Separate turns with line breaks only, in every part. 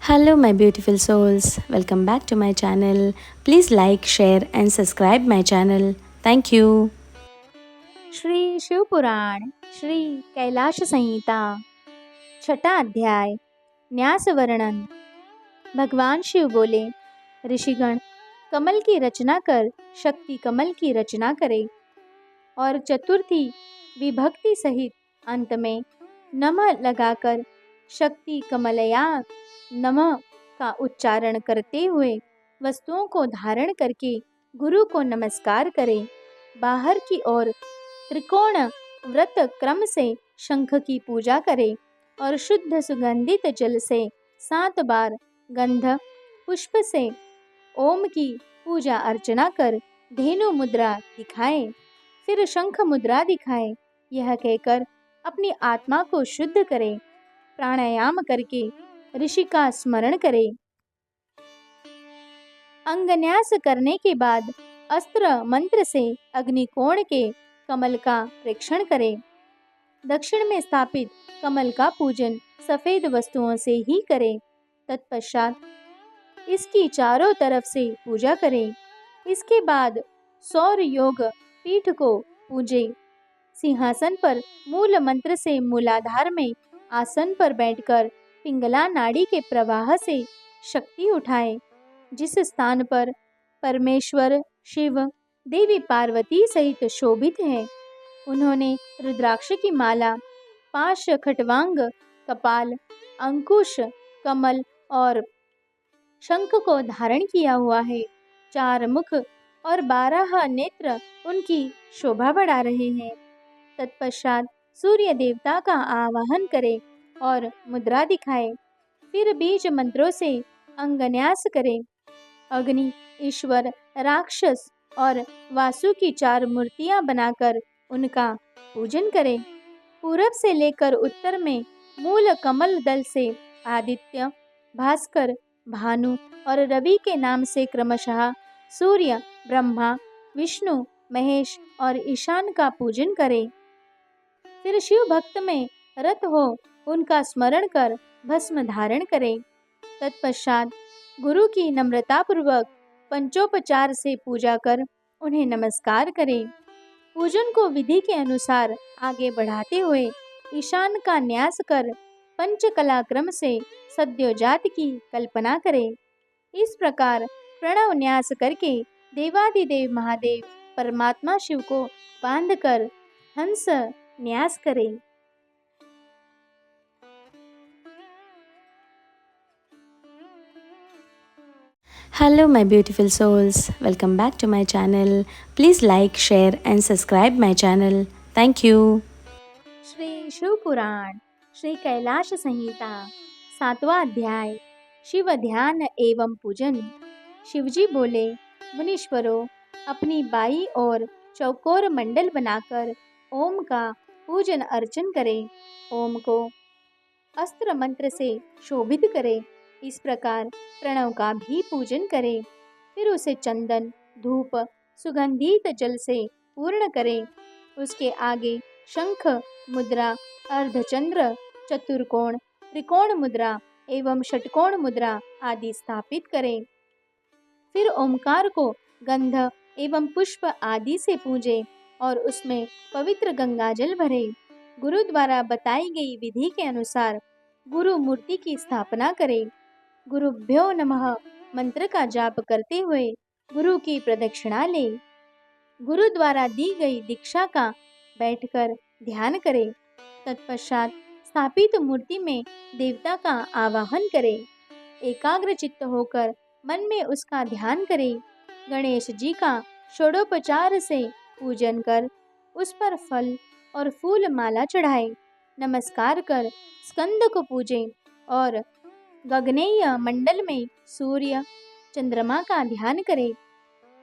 Hello, my beautiful souls. Welcome back to my channel. Please like, share, and subscribe my channel. Thank you.
Shri Shivpuran Shri Kailash संहिता छठा अध्याय न्यास वर्णन। भगवान शिव बोले, ऋषिगण, कमल की रचना कर शक्ति कमल की रचना करे और चतुर्थी विभक्ति सहित अंत में नमः लगाकर शक्ति कमलया नमः का उच्चारण करते हुए वस्तुओं को धारण करके गुरु को नमस्कार करें। बाहर की ओर त्रिकोण व्रत क्रम से शंख की पूजा करें और शुद्ध सुगंधित जल से 7 बार गंध पुष्प से ओम की पूजा अर्चना कर धेनु मुद्रा दिखाएं, फिर शंख मुद्रा दिखाएं। यह कहकर अपनी आत्मा को शुद्ध करें। प्राणायाम करके ऋषि का स्मरण करें। अंगन्यास करने के बाद अस्त्र मंत्र से अग्निकोण के कमल का प्रेक्षण करें। दक्षिण में स्थापित कमल का पूजन सफेद वस्तुओं से ही करें। तत्पश्चात इसकी चारों तरफ से पूजा करें। इसके बाद सौर योग पीठ को पूजें। सिंहासन पर मूल मंत्र से मूलाधार में आसन पर बैठकर पिंगला नाड़ी के प्रवाह से शक्ति उठाएं। जिस स्थान पर परमेश्वर शिव देवी पार्वती सहित शोभित हैं, उन्होंने रुद्राक्ष की माला, पाश खटवांग, कपाल, अंकुश, कमल और शंख को धारण किया हुआ है। 4 मुख और 12 नेत्र उनकी शोभा बढ़ा रहे हैं। तत्पश्चात सूर्य देवता का आवाहन करें और मुद्रा दिखाएं। फिर बीज मंत्रों से अंगन्यास करें। अग्नि, ईश्वर, राक्षस और वासु की 4 मूर्तियां बनाकर उनका पूजन करें। पूरब से लेकर उत्तर में मूल कमल दल से आदित्य, भास्कर, भानु और रवि के नाम से क्रमशः सूर्य, ब्रह्मा, विष्णु, महेश और ईशान का पूजन करें। फिर शिव भक्त में रत हो उनका स्मरण कर भस्म धारण करें। तत्पश्चात गुरु की नम्रता पूर्वक पंचोपचार से पूजा कर उन्हें नमस्कार करें। पूजन को विधि के अनुसार आगे बढ़ाते हुए ईशान का न्यास कर पंचकला क्रम से सद्योजात की कल्पना करें। इस प्रकार प्रणव न्यास करके देवादिदेव महादेव परमात्मा शिव को बांधकर हंस न्यास करें।
Hello, my beautiful souls. Welcome back to my channel. Please like, share, and subscribe my channel. Thank you.
Shri Shivpuran Shri Kailash संहिता 7वां अध्याय शिव ध्यान एवं पूजन। शिवजी बोले, मुनीश्वरों, अपनी बाई और चौकोर मंडल बनाकर ओम का पूजन अर्चन करें। ओम को अस्त्र मंत्र से शोभित करें। इस प्रकार प्रणव का भी पूजन करें। फिर उसे चंदन, धूप, सुगंधित जल से पूर्ण करें। उसके आगे शंख मुद्रा, अर्धचंद्र, चतुर्कोण, त्रिकोण मुद्रा एवं षटकोण मुद्रा आदि स्थापित करें। फिर ओमकार को गंध एवं पुष्प आदि से पूजें और उसमें पवित्र गंगाजल भरें। गुरु द्वारा बताई गई विधि के अनुसार गुरु मूर्ति की स्थापना करें। गुरुभ्यो नमः मंत्र का जाप करते हुए गुरु की प्रदक्षिणा लें। गुरु द्वारा दी गई दीक्षा का बैठकर ध्यान करें। तत्पश्चात स्थापित मूर्ति में देवता का आवाहन करें। एकाग्र चित्त होकर मन में उसका ध्यान करें। गणेश जी का षोडोपचार से पूजन कर उस पर फल और फूल माला चढ़ाएं। नमस्कार कर स्कंद को पूजें और गगनेय मंडल में सूर्य, चंद्रमा का ध्यान करें।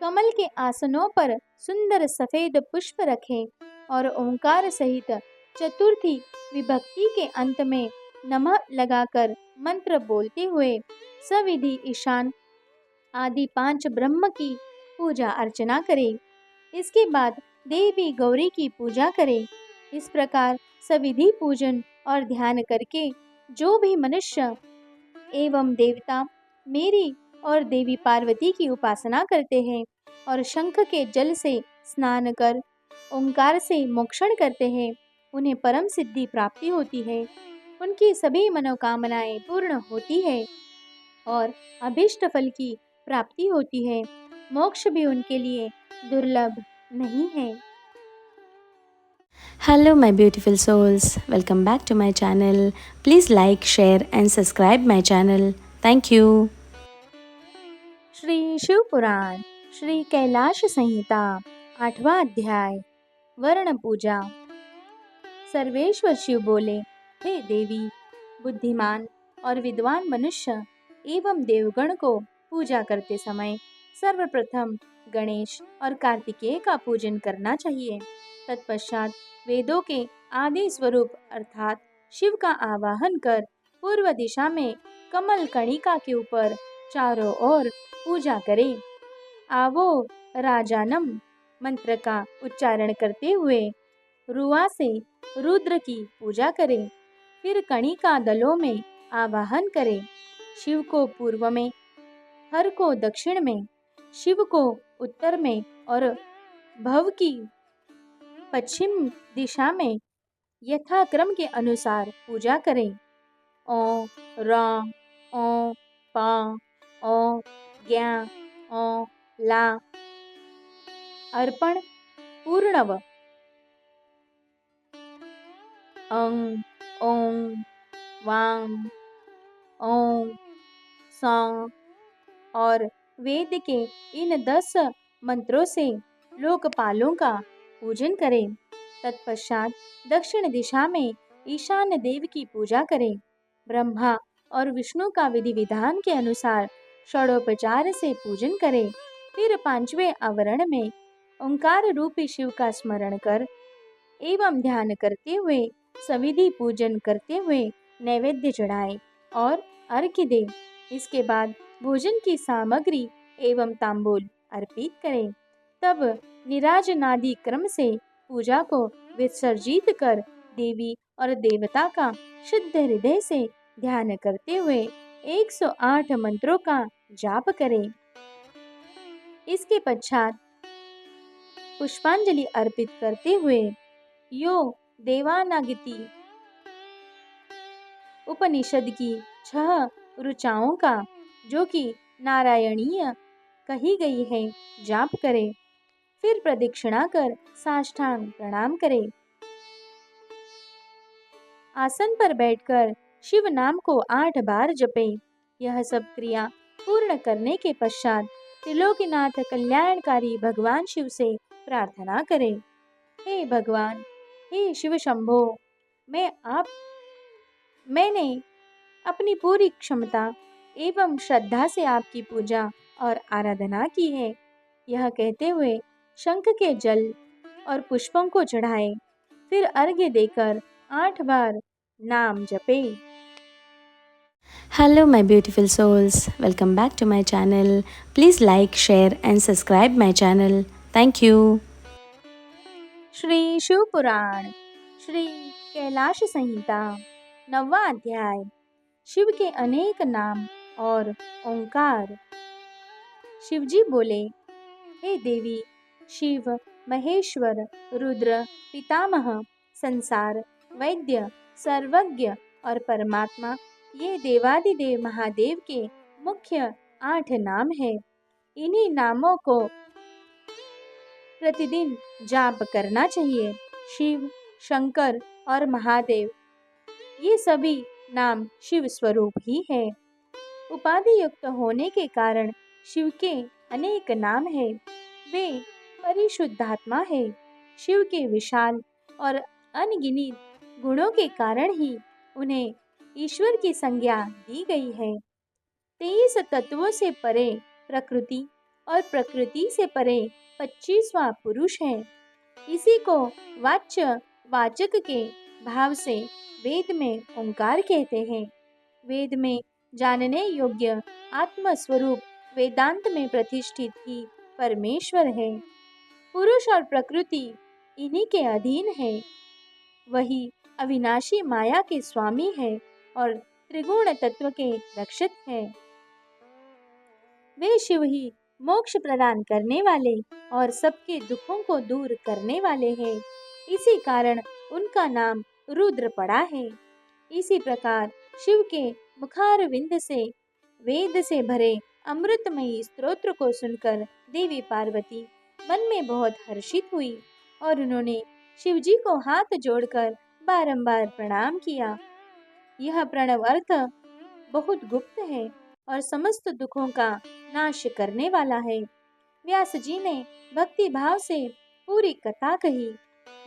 कमल के आसनों पर सुंदर सफेद पुष्प रखें और ओंकार सहित चतुर्थी विभक्ति के अंत में नमः लगाकर मंत्र बोलते हुए सविधि ईशान आदि 5 ब्रह्म की पूजा अर्चना करें। इसके बाद देवी गौरी की पूजा करें। इस प्रकार सविधि पूजन और ध्यान करके जो भी मनुष्य एवं देवता मेरी और देवी पार्वती की उपासना करते हैं और शंख के जल से स्नान कर ओंकार से मोक्षण करते हैं, उन्हें परम सिद्धि प्राप्ति होती है। उनकी सभी मनोकामनाएं पूर्ण होती है और अभीष्ट फल की प्राप्ति होती है। मोक्ष भी उनके लिए दुर्लभ नहीं है।
Hello, my beautiful souls. Welcome back to my channel. Please like, share, and subscribe my channel. Thank you.
Shri Shiv पुराण श्री कैलाश संहिता 8वां अध्याय वर्ण पूजा। सर्वेश्वर शिव बोले, हे देवी, बुद्धिमान और विद्वान मनुष्य एवं देवगण को पूजा करते समय सर्वप्रथम गणेश और कार्तिकेय का पूजन करना चाहिए। तत्पश्चात वेदों के आदि स्वरूप अर्थात शिव का आवाहन कर पूर्व दिशा में कमल कणिका के ऊपर चारों ओर पूजा करें। आवो राजानम मंत्र का उच्चारण करते हुए रुआ से रुद्र की पूजा करें। फिर कणिका दलों में आवाहन करें। शिव को पूर्व में, हर को दक्षिण में, शिव को उत्तर में और भव की पश्चिम दिशा में यथाक्रम के अनुसार पूजा करें। ओ रा ओ पा ओ ज्ञा ओ ला अर्पण पूर्णव अं ओं वां ओं सा और वेद के इन 10 मंत्रों से लोकपालों का पूजन करें। तत्पश्चात दक्षिण दिशा में ईशान देव की पूजा करें। ब्रह्मा और विष्णु का विधि विधान के अनुसार षडोपचार से पूजन करें। फिर 5वें आवरण में ओंकार रूपी शिव का स्मरण कर एवं ध्यान करते हुए सविधि पूजन करते हुए नैवेद्य चढ़ाएं और अर्घ्य दें। इसके बाद भोजन की सामग्री एवं तांबूल अर्पित करें। तब निराजनादि क्रम से पूजा को विसर्जित कर देवी और देवता का शुद्ध हृदय से ध्यान करते हुए 108 मंत्रों का जाप करें। इसके पश्चात पुष्पांजलि अर्पित करते हुए यो देवानागति उपनिषद की 6 ऋचाओं का, जो कि नारायणीय कही गई है, जाप करें। फिर प्रदक्षिणा कर साष्टांग प्रणाम करें। आसन पर बैठकर शिव नाम को 8 बार जपें। यह सब क्रिया पूर्ण करने के पश्चात त्रिलोकीनाथ कल्याणकारी भगवान शिव से प्रार्थना करें। हे भगवान, हे शिव शंभो, मैंने अपनी पूरी क्षमता एवं श्रद्धा से आपकी पूजा और आराधना की है। यह कहते हुए शंख के जल और पुष्पों को चढ़ाएं। फिर अर्घ्य देकर 8 बार नाम जपें।
Hello, my beautiful souls. Welcome back to my channel. Please like, share, and subscribe my channel. Thank you.
Shri Shiv पुराण श्री कैलाश संहिता 9वां अध्याय शिव के अनेक नाम और ओंकार। शिवजी बोले, हे देवी, शिव, महेश्वर, रुद्र, पितामह, संसार, वैद्य, सर्वज्ञ और परमात्मा, ये देवादिदेव महादेव के मुख्य 8 नाम हैं। इन्हीं नामों को प्रतिदिन जाप करना चाहिए। शिव, शंकर और महादेव, ये सभी नाम शिव स्वरूप ही है। उपाधि युक्त होने के कारण शिव के अनेक नाम हैं। वे परिशुद्धात्मा है। शिव के विशाल और अनगिनत गुणों के कारण ही उन्हें ईश्वर की संज्ञा दी गई है। 23 तत्वों से परे प्रकृति और प्रकृति से परे 25वां पुरुष है। इसी को वाच्य वाचक के भाव से वेद में ओंकार कहते हैं। वेद में जानने योग्य आत्म स्वरूप वेदांत में प्रतिष्ठित ही परमेश्वर है। पुरुष और प्रकृति इन्हीं के अधीन है। वही अविनाशी माया के स्वामी है और त्रिगुण तत्व के रक्षक है। वे शिव ही मोक्ष प्रदान करने वाले और सबके दुखों को दूर करने वाले हैं। इसी कारण उनका नाम रुद्र पड़ा है। इसी प्रकार शिव के मुखारविंद से वेद से भरे अमृतमयी स्तोत्र को सुनकर देवी पार्वती मन में बहुत हर्षित हुई और उन्होंने शिवजी को हाथ जोड़कर बारंबार प्रणाम किया। यह प्रणव अर्थ बहुत गुप्त है और समस्त दुखों का नाश करने वाला है। व्यास जी ने भक्ति भाव से पूरी कथा कही,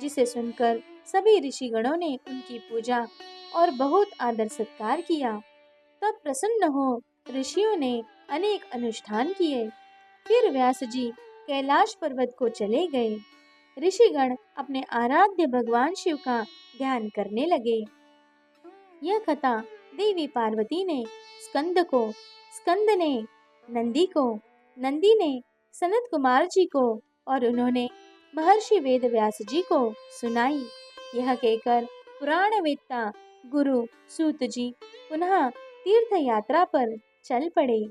जिसे सुनकर सभी ऋषिगणों ने उनकी पूजा और बहुत आदर सत्कार किया। तब प्रसन्न हो ऋषियों ने अनेक अनुष्ठान किए। फिर व्यास जी कैलाश पर्वत को चले गए। ऋषिगण अपने आराध्य भगवान शिव का ध्यान करने लगे। यह कथा देवी पार्वती ने स्कंद ने नंदी को, नंदी ने सनत कुमार जी को और उन्होंने महर्षि वेद व्यास जी को सुनाई। यह कहकर पुराणवेत्ता गुरु सूत जी पुनः तीर्थ यात्रा पर चल पड़े।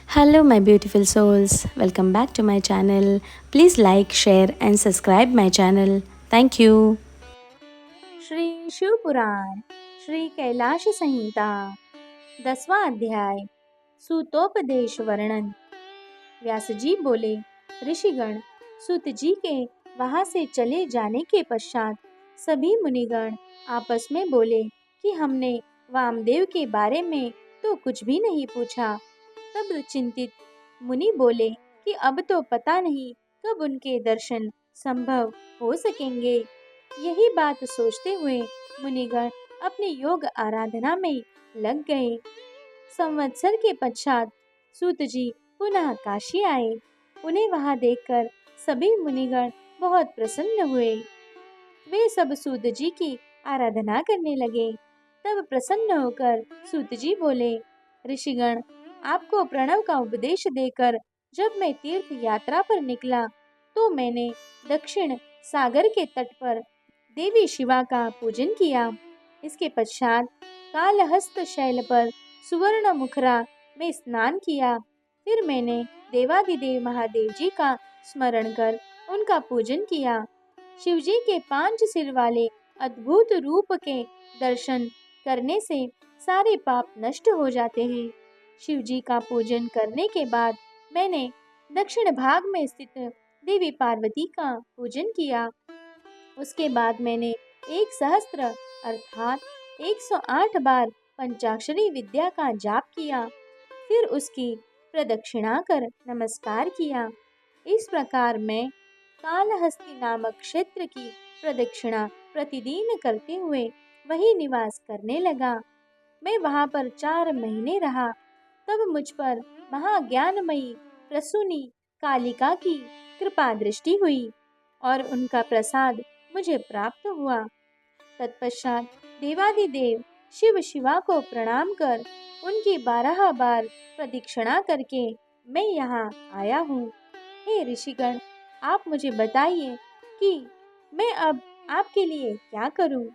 Hello, my beautiful souls. Welcome back to my channel. Please like, share, and subscribe my channel. Thank you.
Shri Shiv पुराण श्री कैलाश संहिता 10वां अध्याय सूतोपदेश वर्णन। व्यास जी बोले, ऋषिगण, सूत जी के वहां से चले जाने के पश्चात सभी मुनिगण आपस में बोले कि हमने वामदेव के बारे में तो कुछ भी नहीं पूछा। तब चिंतित मुनि बोले कि अब तो पता नहीं कब उनके दर्शन संभव हो सकेंगे। यही बात सोचते हुए मुनिगण अपनी योग आराधना में लग गए। संवत्सर के पश्चात सूत जी पुनः काशी आए। उन्हें वहां देखकर सभी मुनिगण बहुत प्रसन्न हुए। वे सब सूत जी की आराधना करने लगे। तब प्रसन्न होकर सूत जी बोले, ऋषिगण, आपको प्रणव का उपदेश देकर जब मैं तीर्थ यात्रा पर निकला तो मैंने दक्षिण सागर के तट पर देवी शिवा का पूजन किया। इसके पश्चात कालहस्त शैल पर सुवर्ण मुखरा में स्नान किया। फिर मैंने देवाधिदेव महादेव जी का स्मरण कर उनका पूजन किया। शिवजी के 5 सिर वाले अद्भुत रूप के दर्शन करने से सारे पाप नष्ट हो जाते हैं। शिवजी का पूजन करने के बाद मैंने दक्षिण भाग में स्थित देवी पार्वती का पूजन किया। उसके बाद मैंने 1 सहस्त्र अर्थात 108 बार पंचाक्षरी विद्या का जाप किया। फिर उसकी प्रदक्षिणा कर नमस्कार किया। इस प्रकार मैं कालहस्ती नामक क्षेत्र की प्रदक्षिणा प्रतिदिन करते हुए वही निवास करने लगा। मैं वहां पर 4 महीने रहा। तब मुझ पर महाज्ञानमयी प्रसूनी कालिका की कृपा दृष्टि हुई और उनका प्रसाद मुझे प्राप्त हुआ। तत्पश्चात देवादिदेव शिव शिवा को प्रणाम कर उनकी 12 बार प्रदक्षिणा करके मैं यहाँ आया हूँ। हे ऋषिगण, आप मुझे बताइए कि मैं अब आपके लिए क्या करूँ।